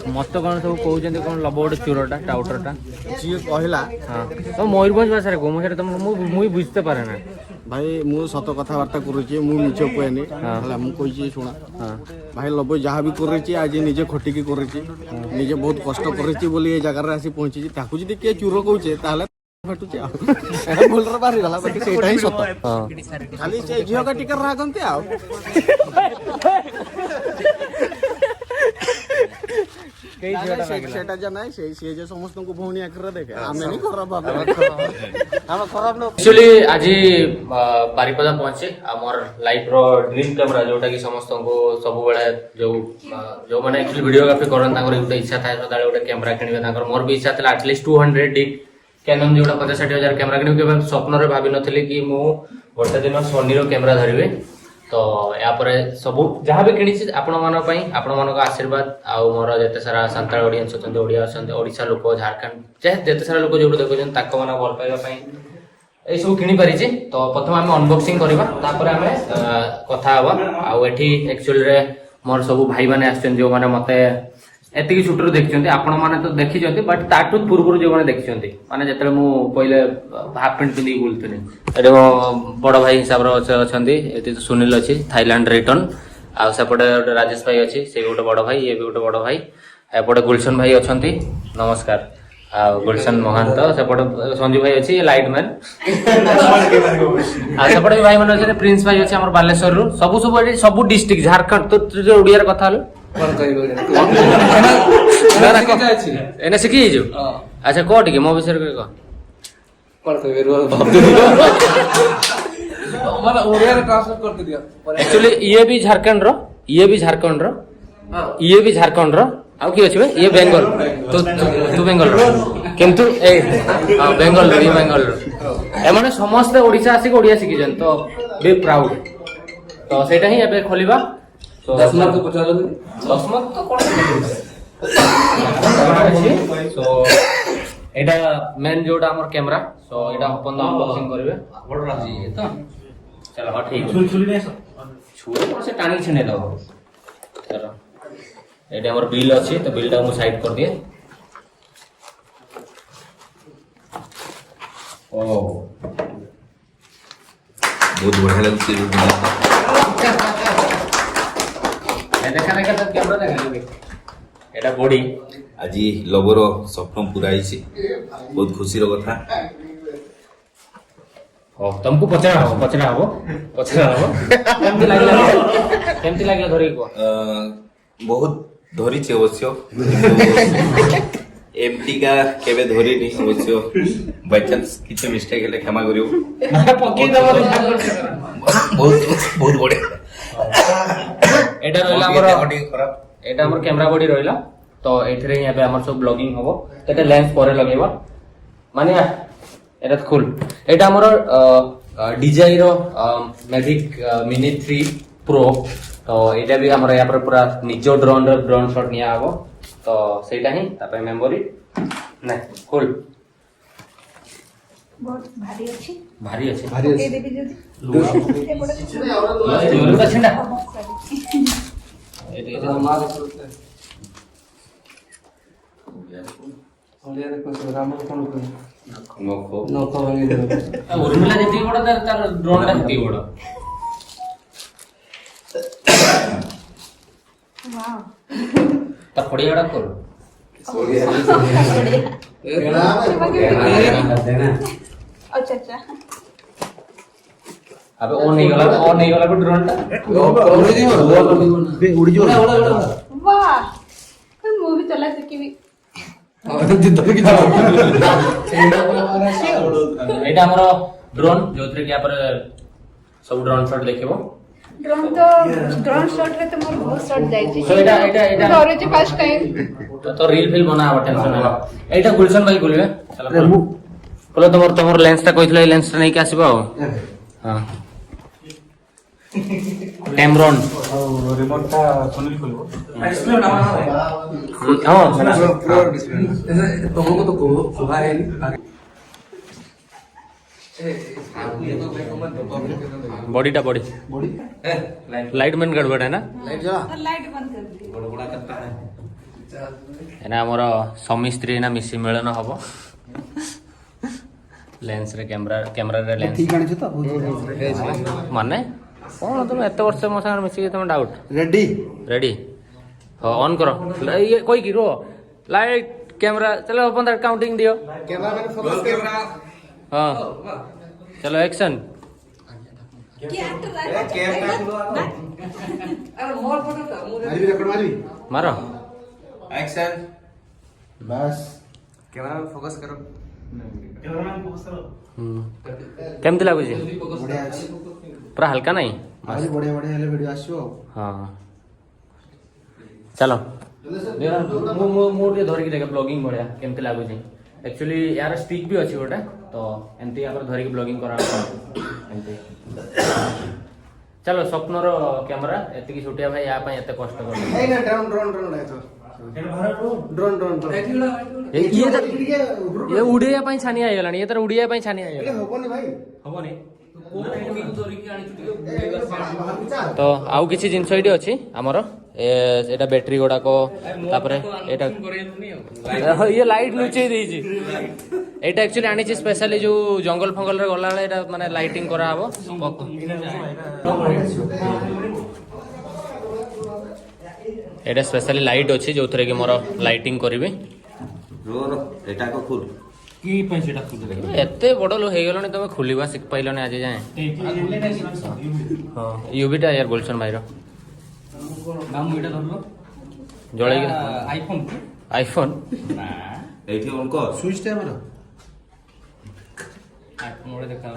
मत कौन सब कहते कौन लब गोटे चोरटा टाउटरटा जी कहला हाँ तो मयूरभंज भाषा मुझे तुम मुझे बुझते पारे ना भाई मु सत कथबार्ता करुचे मु निज कहनी मु कही शुणा भाई लब जहाँ भी करुचे आज निजे खटिकी करुचे निजे बहुत कष्ट करुचे बोली ये जगह आसी पहुंची ताकू जदि किए चूर कौचे ताहले फाटुचे भूल बाहरी गला बाकी सेटा ही सत खाली से झियो का टिकर रागंते आ सेटा जा नाही से जे समस्त को भौणी आकर देखे आमे नहीं खराब हम खराब न एक्चुअली आज बारिपदा पहुंचे हमर लाइफ रो ड्रीम कैमरा जोटा कि समस्त को सब बेले जो माने एक्चुअली वीडियोग्राफी करन ताकर एक इच्छा थाए सदाले गोटे कैमरा किनिबे ताकर मोर भी इच्छा था एटलीस्ट 200 डी कैनन जोटा 50-60 कैमरा किनिबे केवल स्वप्न रे भाबी नथले कि मु गोटे दिन सोनी रो कैमरा धरिबे तो या पर सब जहाँ भी किणी आपण मान आशीर्वाद आउ मोर जिते सारा सांताल ऑडियंस अच्छा ओडिया अच्छा ओडिशा लोक झारखंड चाहे जिते सारा लोक जो देखुन ताक मन भल पाइबा ये सब किणी पारि तो प्रथम आम अनबॉक्सिंग करवा आम कथा हवा आउ एठी एक्चुअली रे मोर सब भाई माने आछन जो माने मते एतिकी छुटरू देखिछन्ती आपण माने तो देखिछन्ती बट ताटू पूर्व जो माने देखिछन्ती माने जतले मु पहिले हाफ पैंट पिंदी बुलतनी एटे मो बड़ भाई हिसाब रो अछन्ती एति तो सुनील अछि थाईलैंड रिटर्न आ सेपटे राजेश भाई अछि से गोटे बड़ भाई ये भी गोटे बड़ भाई एपटे गुलशन भाई अछन्ती नमस्कार आ गुलशन महांत सेपटे संजू भाई अछि लाइट मैन आ सेपटे भाई माने अछि प्रिंस भाई अछि हमर बालेश्वर रु सब डिस्ट्रिक्ट झारखंड तो जो ओडिया रे कथा हलो कोन कहबो एने सिखी जो अच्छा को टिके मो विषय को कोन कहबे मतलब ओडिया रे ट्रांसलेट करके दिया एक्चुअली ये भी झारखंड रो ये भी झारखंड रो आउ की अछि बे ये बेंगल तो तू बेंगल रो किंतु ए हां बेंगल रो ये बेंगल रो ए माने समस्त ओडिसा आसी ओडिया सिखि जन तो बी प्राउड तो सेटा ही एबे खोलिबा तो 10 मार्क तो पचालो 10 मार्क तो कोन सो एटा मेन जोटा हमर कैमरा सो एटा अपन अनबॉक्सिंग करबे बड़ राजी तो चलो हां ठीक छुरी ने छुरी से टाणी छने दो चलो एटा हमर बिल अछि तो बिल टा मु साइड कर दिए ओ बहुत बढ़िया लगছে देखा कैमरा देखा एटा बॉडी आज लबर स्वप्न पूरा होइछि बहुत खुशी रो कथा ओ तुमको पचरा हो केमती लागला धरि को बहुत धरी छे अवश्य एमटी का केबे धरी नहीं अवश्य बाय चांस किछ मिस्टेक हेले क्षमा करियो बहुत बढ़िया एटा रहला हमर कैमरा बॉडी रहला तो एथरे यहाँ पे हमर सब ब्लॉगिंग होबो एटा लेंस परे लगेबा माने एटा खुल एटा हमर DJI रो मैजिक मिनी 3 प्रो तो एटा भी हमर यहाँ पर पूरा निजो ड्रोन शॉट निया हबो तो सेटा ही तापे मेमोरी नै खुल बहुत भारी अछि ए देबी जदी ओडिया रे को राम कोन को नको उर्मिला जति बड़ तार ड्रोन ता जति बड़ वाह ता पड़ियाडा कर अच्छा अबे ओ नहीं गला को ड्रोन ता उड़ी जो वाह कोई मूवी चला सकीबी एटा हमर ड्रोन जोथरे के पर सब ड्रोन शॉट देखिबो ड्रोन शॉट रे तो मोर बहुत शॉट जाई छी सो एटा और जे फर्स्ट टाइम तो रील फिल बनावा टेंशन ना एटा गुलशन भाई बोलबे चलो बोलो तमर लेंस ता कइथले लेंस नै के आसीबो हां टेमरॉन रिमोट का सुनील खोलबो डिस्प्ले ना हां पूरा डिस्प्ले तुमको तो को सुबह है बॉडी टा बॉडी लाइट में गड़बड़ है ना लाइट जला लाइट बंद कर दी एना हमर स्वामी स्त्री ना मिसी मिलन हबो लेंस रे कैमरा रे लेंस ठीक आनी तो माने कौन तुम एत वर्ष मो संग मिसी तुम डाउट रेडी रेडी हाँ ऑन करो ये कोई की रो लाइट कैमरा चलो अपन काउंटिंग दियो कैमरा मैंने फोकस कैमरा हाँ चलो एक्शन क्या एक्टर मारी रेकॉर्ड मारी मारो एक्शन बस कैमरा में फोकस करो कैमरामैन फोकस करो केमती लागुଛି बढ़िया अछि पूरा हल्का नहीं आज बढ़िया बढ़िया हेले वीडियो आसियो हाँ चलो ମୁଁ ଟିକେ ଧରିକି ଦେଖେ ବ୍ଲଗିଂ ଭଳିଆ କେମିତି ଲାଗୁଛି एक्चुअली यार स्टिक भी अच्छी गोटे तो एमती यहाँ धरिक ब्लॉगिंग करा एमती चलो स्वप्नर कैमरा एतिकी छुटिया भाई यहाँ एत कष्ट कर ए ना ड्रोन ड्रोन ड्रोन आइतो ड्रोन ड्रोन ड्रोन ये उड़िया ପାଇଁ ଛାନିଆ ହେଇଗଲାଣି ये तर उड़िया ପାଇଁ ଛାନିଆ ए ହେଇଗଲାଣି होबनी भाई ହବନି तो आउ किछि जिंस एठी अछि हमर एटा बैटरी गुड़ाक तापरे एटा ये लाइट लुचै देछि एटा एक्चुअली आनी छि स्पेशली जो जंगल फंगल रे गला एटा माने लाइटिंग करा हबो एटा स्पेशली लाइट अछि जो थरे के मोर लाइटिंग करबे रो एटा को खुल की ପାଇଁ ସେଟା ଖୋଲି एते बड़ लो हे गेलनी तमे खुलिबा सिख पाइलनी आज जाए हां यूबीटा यार गुलशन भाई रो नाम ଏଟା ଧରलो जळे आईफोन आईफोन एठी उनको स्विच टे हमर आईफोन ओडे देखा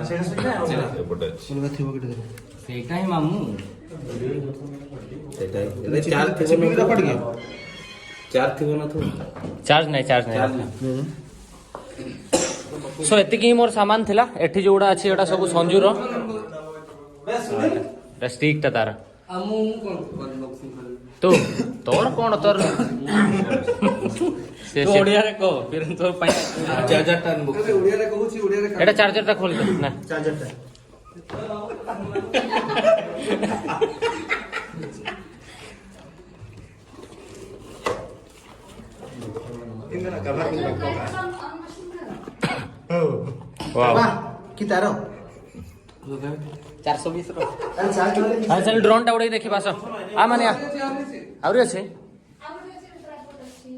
एपटे सुनगा थिबो केटे ସେଇଟା ହିଁ ମାମୁ एटा ए चार्ज चिपी के पड़ गया चार्ज थिबो ना तू चार्ज नहीं सो एतिकी ही मोर सामान थिला एठी जोडा अछि एटा सब संजूर स्टिक ता तार ଆମୁ କୋन तू तोर कोन तोर से ଓଡିଆ ରେ କହ ଫିर ତୋ ପାଇଁ चार्जर टन बुक उड़िया रे कहू छी उड़िया रे एटा चार्जर ता खोल दे ना चार्जर टे इंगना कवर वाओ की तारो 420 ର चार्ज वाले हां चल ड्रोन टा उड़े देखि पास आ माने आउरी अछि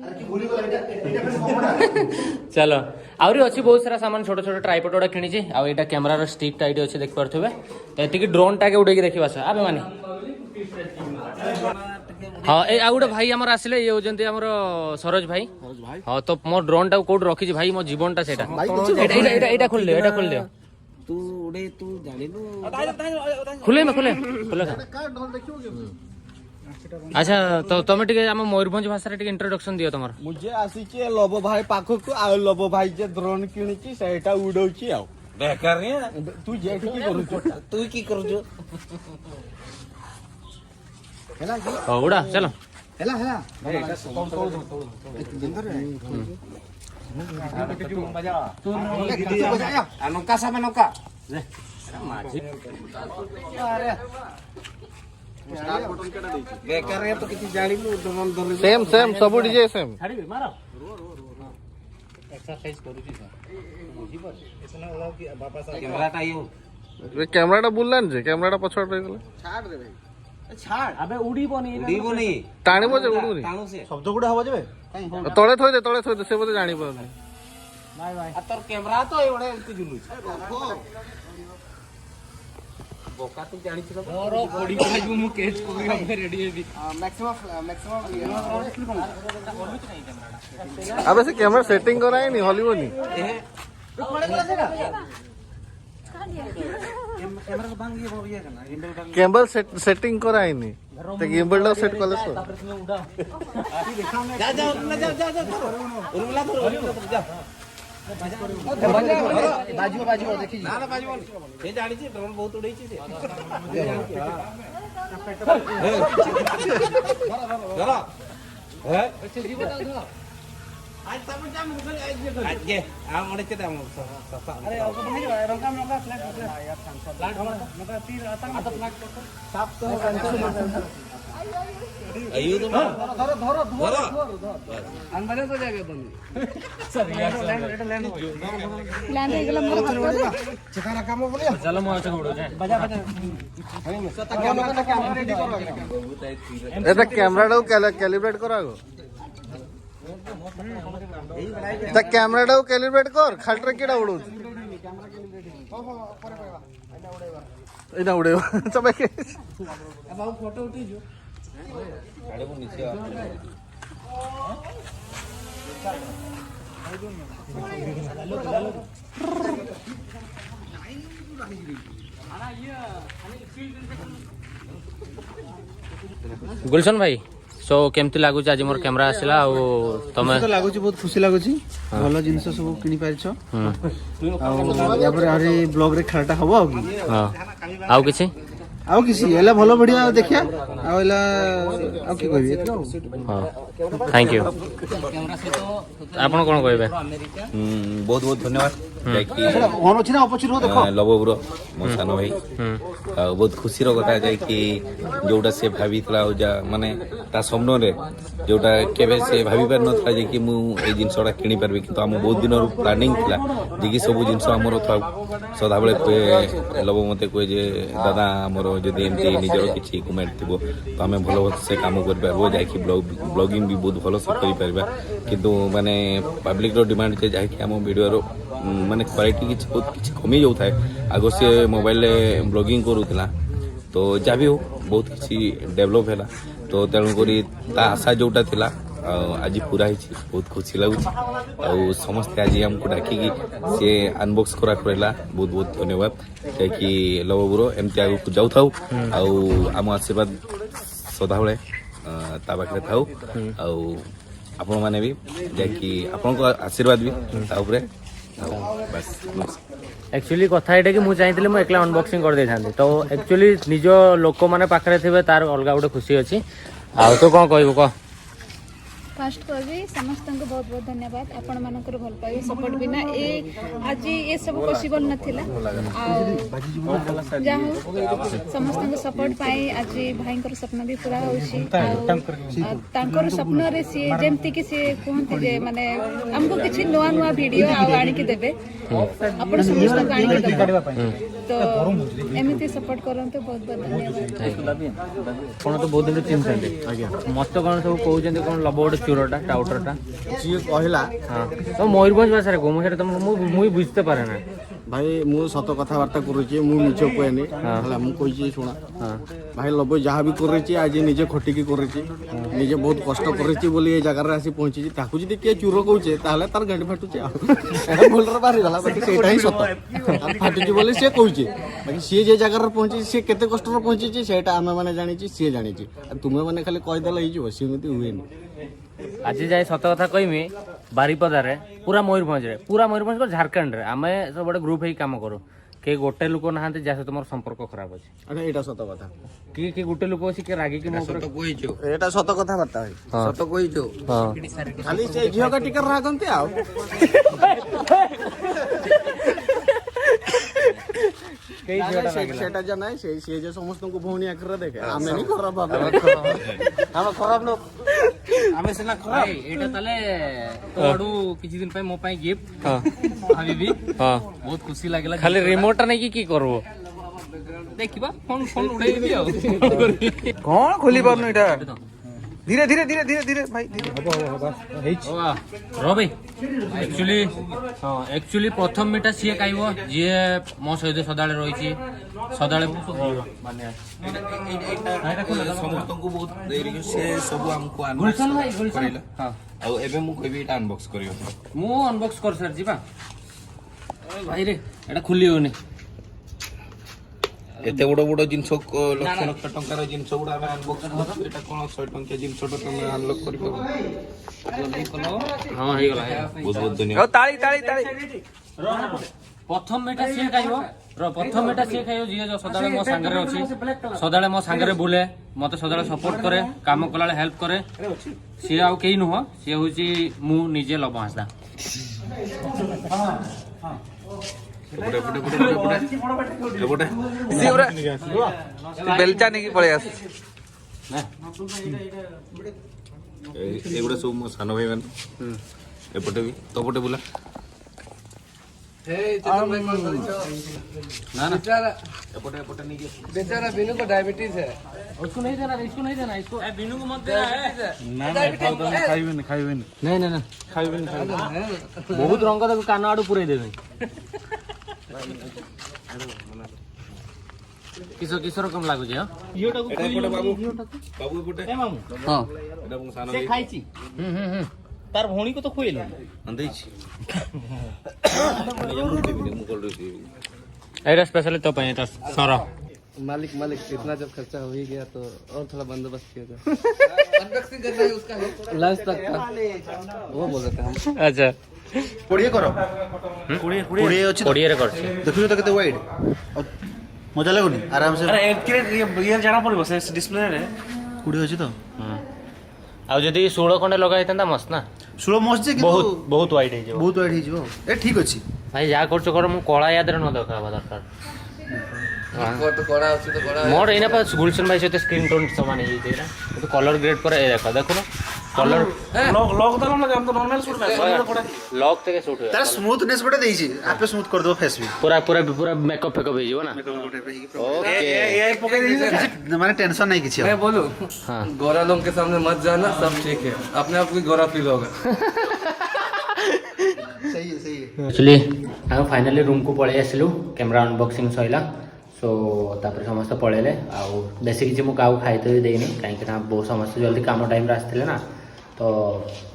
अरे की भूली गला एटा फॉर्मटा चलो आउरी अछि बहुत सारा सामान छोट छोट ट्राइपॉड ओडा किनी छी आ एटा कैमरा रो स्टिक टाइट अछि देख परथबे एतिकी ड्रोन टा के उड़े के देखि पास आबे माने हाँ ए आ गोटे भाई आमर आसिले ये होजंती हमर सरोज भाई हाँ तो मो ड्रोन टा कोड रखी भाई मो जीवन टा सेटा एटा खोल ले ତୁ ଉଡେ ତୁ ଜାଣିଲୁ खुले में खुले खुले का ढोल देखियो के अच्छा तो तमे टिके हम मयूरभंज भाषा रे टिके इंट्रोडक्शन दियो तमर मुझे आसीचे लबो भाई पाखकु आ लबो भाई जे ड्रोन किनिची सेटा उडौची आ बेकार रे तू जेठी की करू ତୁ କି କରୁଛୁ हैला की हो उड़ा चलो हैला हैला एटा तोड़ तोड़ जिंदर रे ନଙ୍କା ସାବେ ନଙ୍କା स्टार्ट बटन केटा देची ବେକାର ରେ ତ କିଛି ଜାଣିଲୁ ଡ୍ରୋନ୍ ଧରି सेम सेम सब डीजे सेम छाड़ी मारो एक्सरसाइज କରୁଛି ସାର୍ କ୍ୟାମେରାଟା ଇଏ रे कैमराटा बुललान जे कैमराटा पछड़ रही गला छाड़ रे भाई छाड़ अबे उड़ीबनी ଉଡିବନି टाणीबो जे उडुनी ଟାଣୁ ସେ शब्द गुडा हबो जेबे तळे थोइ दे से बोले जानी पड़नी ଆଉ ତୋର କ୍ୟାମେରା ତ ଏଇଭଳିଆ ଏମିତି ଝୁଲୁଛି ବୋକା ତୁ ଜାଣିଛୁ ତ ମୋର ପଡି ପଡିଯିବ ମୁଁ କେଚ୍ କରି ଆମେ ରେଡି ହେବି अबे से कैमरा सेटिंग कराई नहीं हॉलीवुड कैमरा सेटिंग कराई नहीं तो गिम्बल सेट कले सो जा जा जा जा जा उर्मिला तो जा बाजियो बाजियो देखी ନା ନା ବାଜିବନି ସେ ଜାଣିଛି ଡ୍ରୋନ୍ ବହୁତ ଉଡେଇଛି ସେ ଧର ଆଜ୍ଞା ଆଉ ଗୋଟେ କେତେ ଆମ ଆରେ ଆଉ କଣ ହେଇଯିବ ରଙ୍ଗା ରଙ୍ଗା ଫ୍ଲାଟ ଫ୍ଲାଟ ମତେ ତୀର ଆତା ସାପ ତ ଆୟୁ ତ ଧର अंदर तो जाएगा तुम सर यार लैंड ଲ୍ୟାଣ୍ଡ ହେଇଗଲା ମୋର ହାତରେ ସେখানে কাম বলিয়া चलो मैं अच्छा उड़ो जाए बजा बजा ক্যামেরা রেডি করো এটা ক্যামেরাটাও ক্যালিব্রেট করা গো তা ক্যামেরাটাও ক্যালিব্রেট কর খালটরে কিডা উড়ুছ এটা উড়েও সবাইকে अब फोटो उठी जो ଆଡେ ମୁଁ ନିଚେ गुलशन भाई सो केमती लागुच आज मोर कैमरा आसिला आ तमे तो लाଗୁଛି ବହୁତ ଖୁସି ଲାଗୁଛି ଭଲ ଜିନିଷ ସବୁ କିଣି ପାରିଛ ଆଉ ୟାପରେ ଆହୁରି ବ୍ଲଗ ରେ ଖେଳଟା ହବ ଆଉ କି हां आउ किछि ଆଉ କିଛି ଏଲା ଭଲ ବଢିଆ ଦେଖିଆ ଆଉ ଏଲା ଆଉ କି କହିବି हां थैंक यू आपण कोन कहबे ବହୁତ ବହୁତ ଧନ୍ୟବାଦ ଯାଇକି ଫୋନ ଅଛି ନା ଅପଚିର ଦେଖ ଲବବୁର ମୋ ସାନ ଭାଇ ଆଉ ବହୁତ ଖୁସିର କଥା ଯାଇକି ଯୋଉଟା ସେ ଭାବିଥିଲା ଆଉ ଯା ମାନେ ତା ସ୍ୱପ୍ନରେ ଯୋଉଟା କେବେ ସେ ଭାବି ପାରିନଥିଲା ଯେ କି ମୁଁ ଏଇ ଜିନିଷଟା କିଣିପାରିବି କିନ୍ତୁ ଆମ ବହୁତ ଦିନରୁ ପ୍ଲାନିଂ ଥିଲା ଯେ କି ସବୁ ଜିନିଷ ଆମର ଥାଉ ସଦାବେଳେ କୁହେ ଲବ ମୋତେ କୁହେ ଯେ ଦାଦା ଆମର ଯଦି ଏମିତି ନିଜର କିଛି ଇକ୍ୟୁପମେଣ୍ଟ ଥିବ ତ ଆମେ ଭଲ ସେ କାମ କରିପାରିବ ଯାଇକି ବ୍ଲଗିଂ ବି ବହୁତ ଭଲସେ କରିପାରିବା କିନ୍ତୁ ମାନେ ପବ୍ଲିକର ଡିମାଣ୍ଡ ଯେ ଯାହାକି ଆମ ଭିଡ଼ିଓର ମାନେ କ୍ୱାଲିଟି କିଛି ବହୁତ କିଛି କମି ଯାଉଥାଏ ଆଗ ସେ ମୋବାଇଲରେ ବ୍ଲଗିଂ କରୁଥିଲା ତ ଯାହା ବି ହଉ ବହୁତ କିଛି ଡେଭଲପ୍ ହେଲା ତ ତେଣୁକରି ତା ଆଶା ଯୋଉଟା ଥିଲା ଆଜି ପୁରା ହେଇଛି ବହୁତ ଖୁସି ଲାଗୁଛି ଆଉ ସମସ୍ତେ ଆଜି ଆମକୁ ଡାକିକି ସେ ଅନବକ୍ସ କରା କରାଇଲା ବହୁତ ବହୁତ ଧନ୍ୟବାଦ ଯାଇକି ଲବବୁର ଏମିତି ଆଗକୁ ଯାଉଥାଉ ଆଉ ଆମ ଆଶୀର୍ବାଦ ସଦାବେଳେ ତା ପାଖରେ ଥାଉ ଆଉ ଆପଣମାନେ ବି ଯାଇକି ଆପଣଙ୍କ ଆଶୀର୍ବାଦ ବି ତା ଉପରେ ବାସ୍ एक्चुअली कथा एटा कि मुझे चाहिए मुझे एकला अनबॉक्सिंग कर दे थांती तो एक्चुअली निज लोक माने पाखरे थिबे तार अलगा गोटे खुशी अछि आ तो कोन कहबो को फास्ट कहबी समस्त को बहुत बहुत धन्यवाद आपण मानकर भल पाई सपोर्ट बिना ए आज ये सब पॉसिबल नथिला जा समस्त को सपोर्ट पाई आज भाई को सपना भी पूरा होछि तांकर सपना रे सी जेमति कि से कहंती जे माने हमको किछि नवा नवा वीडियो आ आनी के देबे आपण समस्त को आनी के देबे तो एमिति सपोर्ट करंतो बहुत बहुत धन्यवाद कोन तो बहुत दिन चिन्हते आज्ञा मत कोन सब कहउजंती कोन लबोड चूरटा टाउटरटा ଯିଏ କହିଲା हां तो मयूरभंज भाषा को मुझे तुम मुई बुझते पारे ना ଭାଇ ମୁଁ ସତ କଥାବାର୍ତ୍ତା କରୁଛି ମୁଁ ମିଛ କୁହେନି ହେଲା ମୁଁ କହିଛି ଶୁଣା ଭାଇ ଲବ ଯାହା ବି କରିଛି ଆଜି ନିଜେ ଖଟିକି କରିଛି ନିଜେ ବହୁତ କଷ୍ଟ କରିଛି ବୋଲି ଏ ଜାଗାରେ ଆସି ପହଞ୍ଚିଛି ତାକୁ ଯଦି କିଏ ଚୁର କହୁଛେ ତାହେଲେ ତାର ଗାଣ୍ଡି ଫାଟୁଛି ଆଉ ଏଟା ଭୁଲରେ ବାହାରିଗଲା ବାକି ସେଇଟା ହିଁ ସତ ଫାଟୁଛି ବୋଲି ସିଏ କହୁଛି ବାକି ସିଏ ଯେ ଜାଗାରେ ପହଞ୍ଚିଛି ସିଏ କେତେ କଷ୍ଟରେ ପହଞ୍ଚିଛି ସେଇଟା ଆମେ ମାନେ ଜାଣିଛି ସିଏ ଜାଣିଛି ଆଉ ତୁମେ ମାନେ ଖାଲି କହିଦେଲେ ହେଇଯିବ ସେମିତି ହୁଏନି आज जाए सत कथा कहमी बारिपदार पूरा मयूरभंज को झारखंड रे आमे सब बड़े ग्रुप ही काम करू के गोटे लोक ना जहाँ तुम संपर्क खराब अच्छे ଆରେ ଏଇଟା ସତ କଥା कि गोटे लोक अच्छी कि रागी कि ଏଇଟା ସତ କଥାବାର୍ତ୍ତା ଭାଇ ସତ କହିଛୁ ଖାଲି ସେ ଝିଅକା ଟିକେ ରାଗନ୍ତି ଆଉ সেটা যা নাই সেই সে যে সমস্ত ভৌণী আকারে দেখে আমি নি খারাপ ভাবে हम खराब लोग हमें से ना खराब एटा तले तोडू किछि दिन पे मो पाई गिफ्ट हां हबीबी हां बहुत खुशी लागला खाली रिमोट नहीं कि करबो देखिबा फोन फोन उड़ाई दिबी आ कौन खोली पारनु एटा धीरे धीरे धीरे धीरे धीरे भाई धीरे रो भाई एक्चुअली प्रथम मिटा सीए खाइबो जे मो सहित सदाळे रहिछि सदाळे माने ସମସ୍ତଙ୍କୁ ବହୁତ ଦେରି ସେ ସବୁ ଆମକୁ ଅନବକ୍ସ କରିଲା ଆଉ ଏବେ ମୁଁ କହିବି ଏଟା ଅନବକ୍ସ କରିବ मु अनबॉक्स कर सर जीबा भाई रे एटा खुली होने ଏତେ ବଡ଼ ବଡ଼ ଜିନିଷ ଲକ୍ଷ ଲକ୍ଷ ଟଙ୍କାର ଜିନିଷ ଗୁଡ଼ା ଆମେ ଅନବକ୍ସ କରୁଛୁ ଏଟା କ'ଣ 100 ଟଙ୍କିଆ ଜିନିଷଟା ତମେ ଅନଲକ୍ କରିପାରିବ हां हे गला ବହୁତ ବହୁତ ଧନ୍ୟବାଦ ताली ताली ताली प्रथम मेटा सी खाइब प्रथम मेटा सी खाइब जी जो सदाळे मो सांगरे अछि सदाळे मो सांगरे बुले मते सदाळे सपोर्ट करे काम कलाळे हेल्प करे सी आउ केही नुह सी होची मु निजे लब हासदा बेलचा नहीं पड़े एगुड़ा सब मो सानो भाई माने एपटे भी तो पटे बुला ना ना एपटे एपटे नहीं के बेचारा बिनु को डायबिटीज है उसको नहीं देना इसको ए बिनु को मत देना है ना ना खाइबे नहीं नहीं बहुत रंग तक कान आडू पुरे देबे किसो किसो कम लागु जे एटा एपटे बाबू बाबू एपटे ए मामू हां एटा मो सानो से भाई खाइची तार भौणी को तो खुइलो अंदै छी मु कोल्ड एरा स्पेशली तो पय ता सरा मालिक इतना जब खर्चा हो ही गया तो और थोड़ा बंदोबस्त किया जाए अनबॉक्सिंग करना है उसका लंच तक का वो बोल रहे थे हम अच्छा କୋଡ଼ିଏ କର କୋଡ଼ିଏ ଅଛି ତ? कोडियर करछि ଦେଖୁଛ ତ କେତେ ୱାଇଡ୍ ମଜା ଲାଗୁନି ଆରାମସେ अरे ये जाना पड़ेगा से डिस्प्ले रे କୋଡ଼ିଏ ଅଛି ତ ଆଉ ଯଦି 16 खंडे लगा हेतंता मस्त ना ଷୋହଳ ମସ୍ତ ଯେ କିନ୍ତୁ बहुत बहुत वाइड हे जो ବହୁତ ୱାଇଡ୍ ହେଇଯିବ ଏ ଠିକ୍ ଅଛି भाई जा करछ कर मु कोळा यादरे न देखावा दरकार तो कोड़ा होची तो कोड़ा मोर एना पास गुलशन भाई सहित स्क्रीन टोन समान हे जेरा तो कलर ग्रेड पर ए देखो कलर लॉक तो हम तो नॉर्मल शूट में लॉक तक शूट हो ତାର ସ୍ମୁଥନେସ୍ ଗୋଟେ ଦେଇଛି ଆପେ ସ୍ମୁଥ କରିଦେବ ଫେସ୍ ବି पूरा पूरा पूरा मेकअप फेकअप हे जीव ना ओके ये पकड़ दीजिए ମାନେ ଟେନସନ୍ ନାହିଁ କିଛି ଆଉ। मैं बोलूं हां गोरा लोग के सामने मत जाना सब ठीक है अपने आप को गोरा फील होगा सही है एक्चुअली हम फाइनली रूम को पळे आसिलु कैमरा अनबॉक्सिंग सइला सो तापर समस्त पळेले आ बेसी किछि मु काउ खाइ तो देनी काहे कि ना बहुत समस्त जल्दी काम टाइम रे आस्थिले ना तो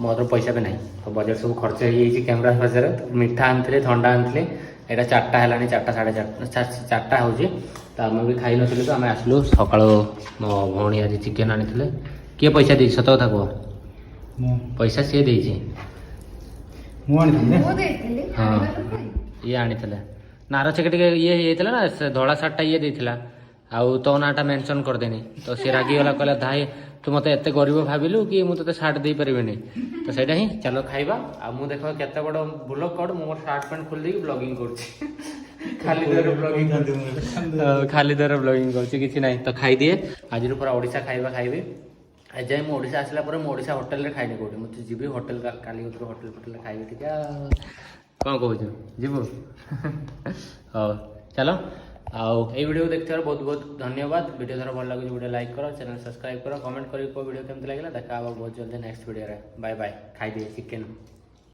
मोर पैसा भी नहीं तो बजट सब खर्च हो जाइए कैमरा फजर मिठा आनते ठंडा आनते यहाँ 4टा है 4टा 4:30 4टा हो तो आम भी खाई नी तो आम आसलु सका मो भौणी आज चिकेन आनी किए पैसा दे सत कथा कह पैसा सी दे हाँ ये आनी नार चेक ये होता ना धड़ा सार्टा ये देता आउ तो नाटा मेंशन करदेनी तो सी रागिगला कहला धाई तू मत एत गरीब भाविलु कि मुझे सार्ट दे पारि तो सहीटा ही चलो खाइबा आ मु देख केते बड़ ब्लॉग कड मो सार्ट पैंट खोल दे ब्लॉगिंग करछि खाली देर ब्लॉगिंग करछि किछि नाही तो खाई दिए आज पूरा ओडिशा खाइबा खाइबे आज जाए मु ओडिशा आसला पर मु ओडिशा होटल रे खाइने कोठी मुझे जीबी होटल काली उतर होटल खाइबे ठीक कौन कहू जीबू हाँ चलो आउ ये वीडियो देखते बहुत बहुत धन्यवाद वीडियो धर भल लगे वीडियो लाइक करो चैनल सब्सक्राइब करो कमेंट करो वीडियो केमती लगे देखा बहुत जल्दी नेक्स्ट वीडियो बाय बाय खाई दिए चिकेन।